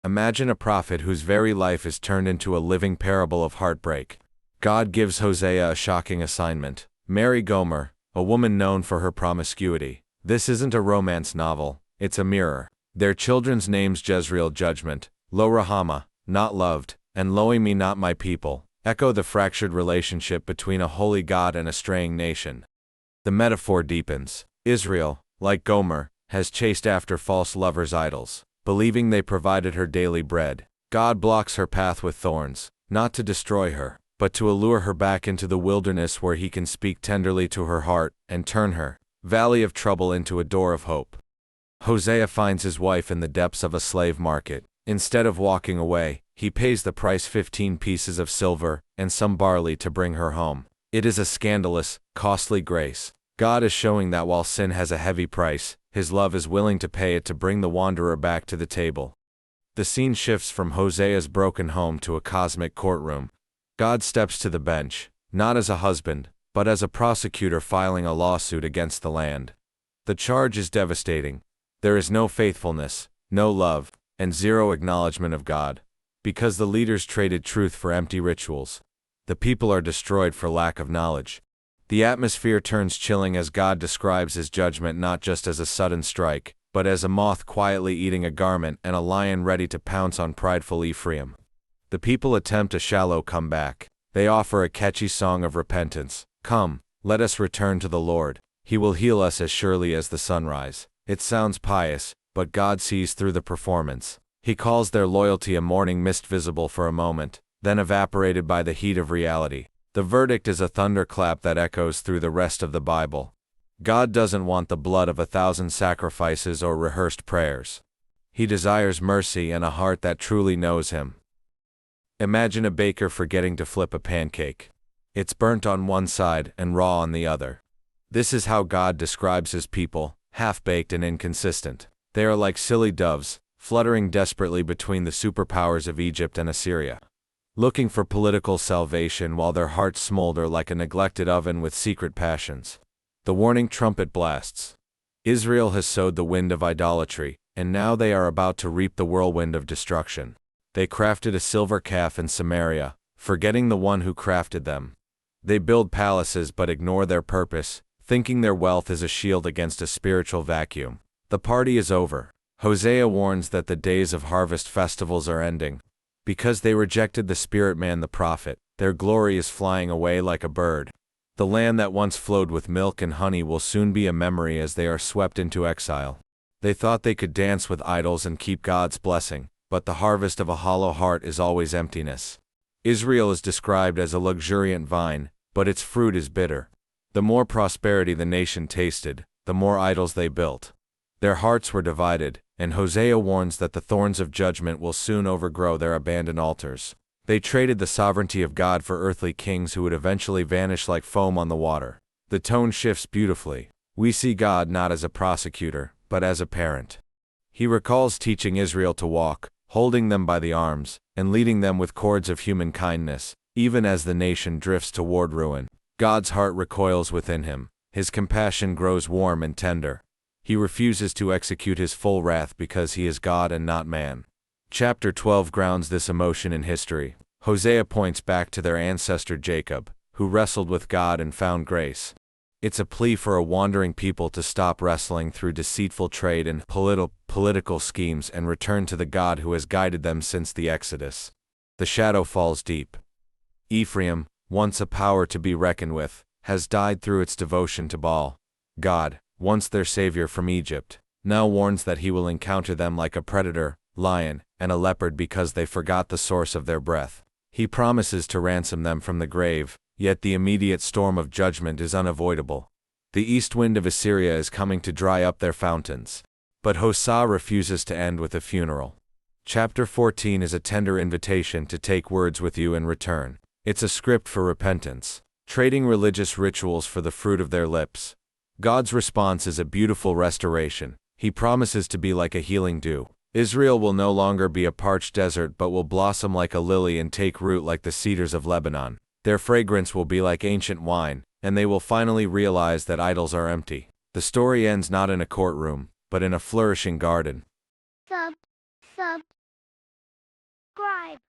Imagine a prophet whose very life is turned into a living parable of heartbreak. God gives Hosea a shocking assignment. Marry Gomer, a woman known for her promiscuity. This isn't a romance novel, it's a mirror. Their children's names Jezreel judgment, Lo-Rahama, not loved, and Lo-Ami not my people, echo the fractured relationship between a holy God and a straying nation. The metaphor deepens. Israel, like Gomer, has chased after false lovers' idols, believing they provided her daily bread. God blocks her path with thorns, not to destroy her, but to allure her back into the wilderness where he can speak tenderly to her heart and turn her valley of trouble into a door of hope. Hosea finds his wife in the depths of a slave market. Instead of walking away, he pays the price 15 pieces of silver and some barley to bring her home. It is a scandalous, costly grace. God is showing that while sin has a heavy price, his love is willing to pay it to bring the wanderer back to the table. The scene shifts from Hosea's broken home to a cosmic courtroom. God steps to the bench, not as a husband, but as a prosecutor filing a lawsuit against the land. The charge is devastating. There is no faithfulness, no love, and zero acknowledgement of God. Because the leaders traded truth for empty rituals. The people are destroyed for lack of knowledge. The atmosphere turns chilling as God describes his judgment not just as a sudden strike, but as a moth quietly eating a garment and a lion ready to pounce on prideful Ephraim. The people attempt a shallow comeback. They offer a catchy song of repentance. Come, let us return to the Lord. He will heal us as surely as the sunrise. It sounds pious, but God sees through the performance. He calls their loyalty a morning mist visible for a moment, then evaporated by the heat of reality. The verdict is a thunderclap that echoes through the rest of the Bible. God doesn't want the blood of 1,000 sacrifices or rehearsed prayers. He desires mercy and a heart that truly knows him. Imagine a baker forgetting to flip a pancake. It's burnt on one side and raw on the other. This is how God describes his people, half-baked and inconsistent. They are like silly doves, fluttering desperately between the superpowers of Egypt and Assyria, looking for political salvation while their hearts smolder like a neglected oven with secret passions. The warning trumpet blasts. Israel has sowed the wind of idolatry, and now they are about to reap the whirlwind of destruction. They crafted a silver calf in Samaria, forgetting the one who crafted them. They build palaces but ignore their purpose, thinking their wealth is a shield against a spiritual vacuum. The party is over. Hosea warns that the days of harvest festivals are ending. Because they rejected the spirit man the prophet, their glory is flying away like a bird. The land that once flowed with milk and honey will soon be a memory as they are swept into exile. They thought they could dance with idols and keep God's blessing, but the harvest of a hollow heart is always emptiness. Israel is described as a luxuriant vine, but its fruit is bitter. The more prosperity the nation tasted, the more idols they built. Their hearts were divided, and Hosea warns that the thorns of judgment will soon overgrow their abandoned altars. They traded the sovereignty of God for earthly kings who would eventually vanish like foam on the water. The tone shifts beautifully. We see God not as a prosecutor, but as a parent. He recalls teaching Israel to walk, holding them by the arms, and leading them with cords of human kindness, even as the nation drifts toward ruin. God's heart recoils within him. His compassion grows warm and tender. He refuses to execute his full wrath because he is God and not man. Chapter 12 grounds this emotion in history. Hosea points back to their ancestor Jacob, who wrestled with God and found grace. It's a plea for a wandering people to stop wrestling through deceitful trade and political schemes and return to the God who has guided them since the Exodus. The shadow falls deep. Ephraim, once a power to be reckoned with, has died through its devotion to Baal. God, once their savior from Egypt, now warns that he will encounter them like a predator, lion, and a leopard because they forgot the source of their breath. He promises to ransom them from the grave, yet the immediate storm of judgment is unavoidable. The east wind of Assyria is coming to dry up their fountains. But Hosea refuses to end with a funeral. Chapter 14 is a tender invitation to take words with you in return. It's a script for repentance, trading religious rituals for the fruit of their lips. God's response is a beautiful restoration. He promises to be like a healing dew. Israel will no longer be a parched desert but will blossom like a lily and take root like the cedars of Lebanon. Their fragrance will be like ancient wine, and they will finally realize that idols are empty. The story ends not in a courtroom, but in a flourishing garden. subscribe.